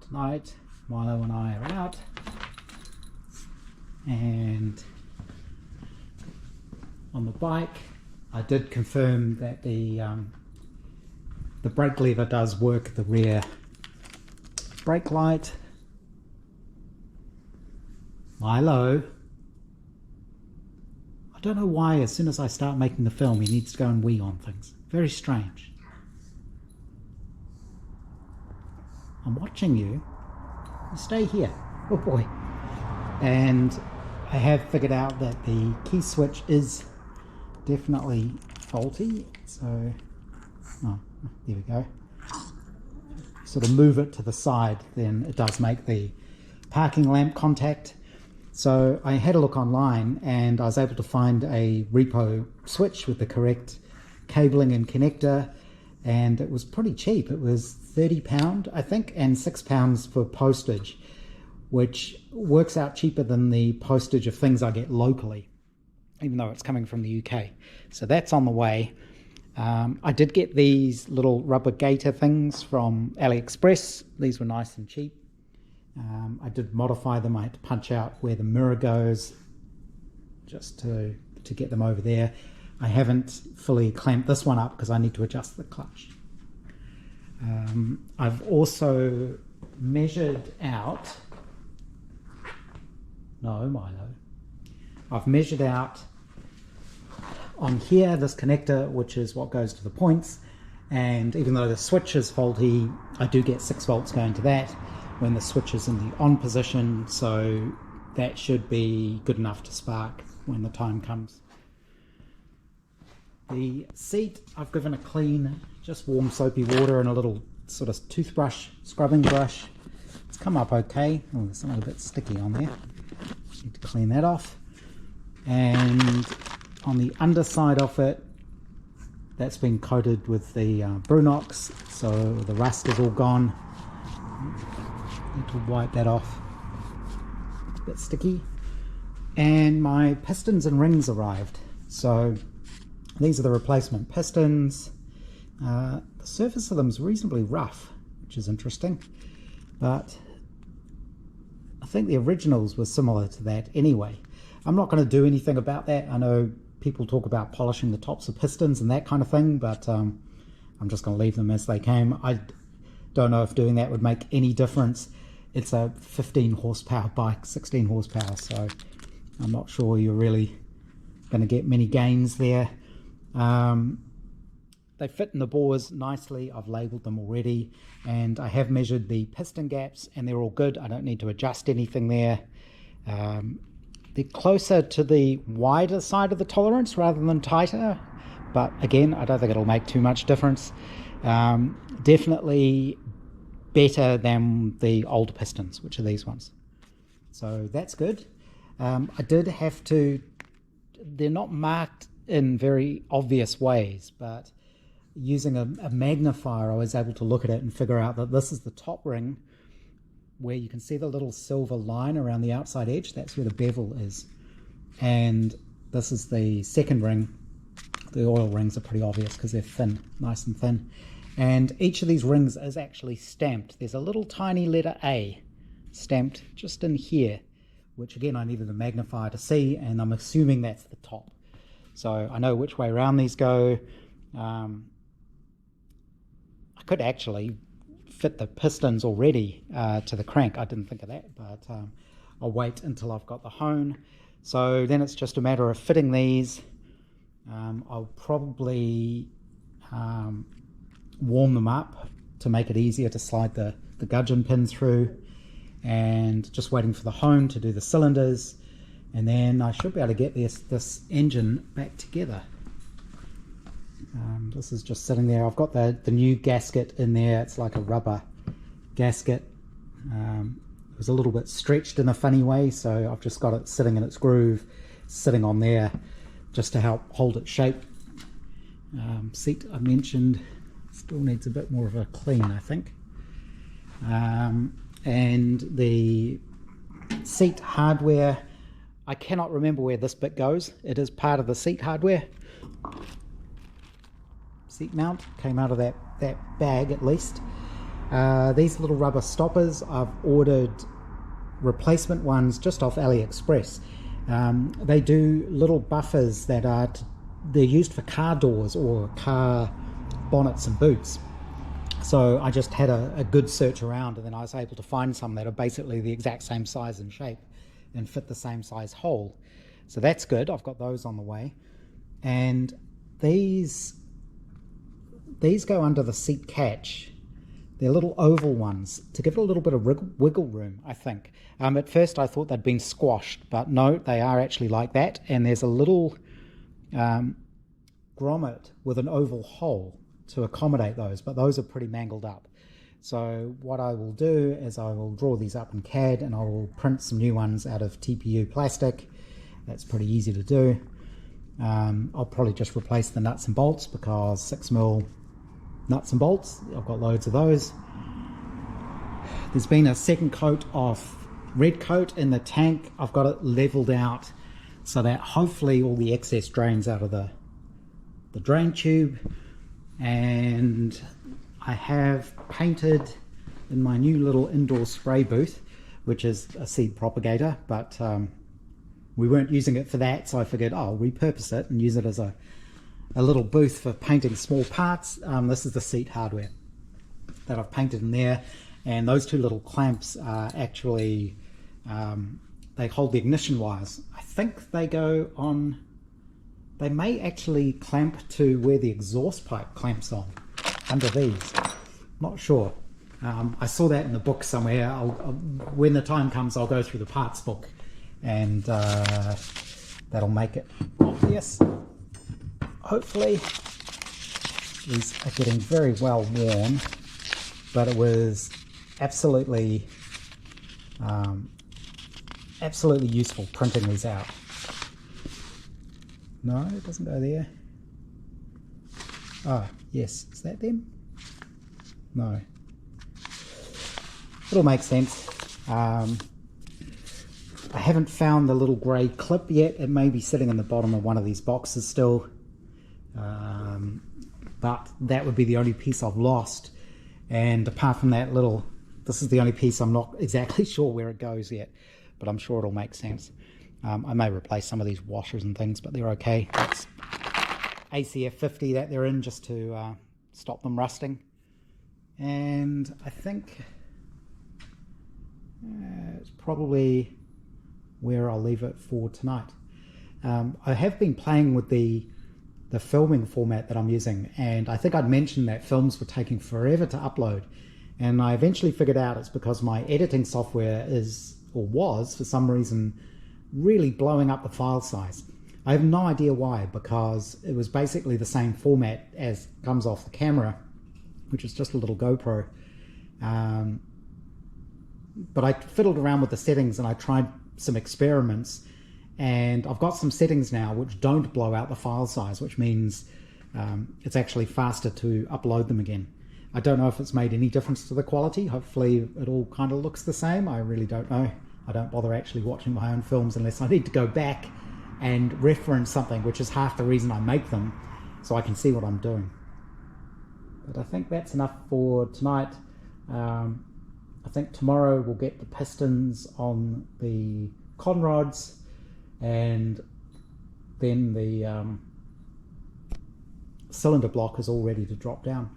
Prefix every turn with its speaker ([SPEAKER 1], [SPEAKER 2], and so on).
[SPEAKER 1] Tonight Milo and I are out, and on the bike I did confirm that the brake lever does work the rear brake light. Milo, I don't know why as soon as I start making the film he needs to go and wee on things. Very strange. I'm watching you. Stay here. Oh boy. And I have figured out that the key switch is definitely faulty. So, oh, there we go. Sort of move it to the side, then it does make the parking lamp contact. So I had a look online and I was able to find a repo switch with the correct cabling and connector, and it was pretty cheap. It was £30 I think, and £6 for postage, which works out cheaper than the postage of things I get locally, even though it's coming from the UK. So that's on the way. I did get these little rubber gaiter things from AliExpress. These were nice and cheap. I did modify them. I had to punch out where the mirror goes just to get them over there. I haven't fully clamped this one up because I need to adjust the clutch. I've also measured out, no Milo, I've measured out on here this connector, which is what goes to the points, and even though the switch is faulty, I do get 6 volts going to that when the switch is in the on position, so that should be good enough to spark when the time comes. The seat I've given a clean, just warm soapy water and a little sort of toothbrush, scrubbing brush. It's come up okay. Oh, there's something a bit sticky on there. Need to clean that off. And on the underside of it, that's been coated with the Brunox, so the rust is all gone. Need to wipe that off. It's a bit sticky. And my pistons and rings arrived. So these are the replacement pistons. The surface of them is reasonably rough, which is interesting, but I think the originals were similar to that anyway. I'm not going to do anything about that. I know people talk about polishing the tops of pistons and that kind of thing, but I'm just going to leave them as they came. I don't know if doing that would make any difference. It's a 15 horsepower bike, 16 horsepower, so I'm not sure you're really going to get many gains there. They fit in the bores nicely. I've labeled them already, and I have measured the piston gaps and they're all good. I don't need to adjust anything there. They're closer to the wider side of the tolerance rather than tighter, but again, I don't think it'll make too much difference. Definitely better than the older pistons, which are these ones. So that's good. I did have to, they're not marked in very obvious ways, but using a magnifier I was able to look at it and figure out that this is the top ring where you can see the little silver line around the outside edge. That's where the bevel is, and this is the second ring. The oil rings are pretty obvious because they're thin, nice and thin, and each of these rings is actually stamped. There's a little tiny letter A stamped just in here, which again I needed a magnifier to see, and I'm assuming that's the top. So I know which way around these go. I could actually fit the pistons already to the crank. I didn't think of that, but I'll wait until I've got the hone. So then it's just a matter of fitting these. I'll probably warm them up to make it easier to slide the gudgeon pin through, and just waiting for the hone to do the cylinders, and then I should be able to get this engine back together. This is just sitting there. I've got the new gasket in there. It's like a rubber gasket. It was a little bit stretched in a funny way, so I've just got it sitting in its groove, sitting on there just to help hold its shape. Seat I mentioned still needs a bit more of a clean, I think. And the seat hardware, I cannot remember where this bit goes. It is part of the seat hardware. Seat mount came out of that bag at least. These little rubber stoppers, I've ordered replacement ones just off AliExpress. They do little buffers that they're used for car doors or car bonnets and boots. So I just had a good search around, and then I was able to find some that are basically the exact same size and shape and fit the same size hole. So that's good. I've got those on the way. And these go under the seat catch. They're little oval ones to give it a little bit of wiggle room, I think. At first I thought they'd been squashed, but no, they are actually like that. And there's a little grommet with an oval hole to accommodate those, but those are pretty mangled up. So what I will do is I will draw these up in CAD, and I will print some new ones out of TPU plastic. That's pretty easy to do. I'll probably just replace the nuts and bolts, because 6mm nuts and bolts, I've got loads of those. There's been a second coat of RedKote in the tank. I've got it leveled out so that hopefully all the excess drains out of the drain tube. And I have painted in my new little indoor spray booth, which is a seed propagator, but we weren't using it for that, so I figured I'll repurpose it and use it as a little booth for painting small parts. This is the seat hardware that I've painted in there, and those two little clamps are actually, they hold the ignition wires. I think they go on, they may actually clamp to where the exhaust pipe clamps on, under these. Not sure. I saw that in the book somewhere. When the time comes, I'll go through the parts book, and that'll make it obvious. Hopefully. These are getting very well worn, but it was absolutely useful printing these out. No, it doesn't go there. Ah, yes, is that them? No. It'll make sense. I haven't found the little grey clip yet. It may be sitting in the bottom of one of these boxes still. But that would be the only piece I've lost. And apart from that little, this is the only piece I'm not exactly sure where it goes yet, but I'm sure it'll make sense. I may replace some of these washers and things, but they're okay. It's ACF 50 that they're in, just to stop them rusting. And I think it's probably where I'll leave it for tonight. I have been playing with the filming format that I'm using, and I think I'd mentioned that films were taking forever to upload, and I eventually figured out it's because my editing software is, or was for some reason, really blowing up the file size. I have no idea why, because it was basically the same format as comes off the camera, which is just a little GoPro. But I fiddled around with the settings and I tried some experiments, and I've got some settings now which don't blow out the file size, which means it's actually faster to upload them again. I don't know if it's made any difference to the quality. Hopefully it all kind of looks the same. I really don't know. I don't bother actually watching my own films unless I need to go back and reference something, which is half the reason I make them, so I can see what I'm doing. But I think that's enough for tonight. I think tomorrow we'll get the pistons on the con rods, and then the cylinder block is all ready to drop down.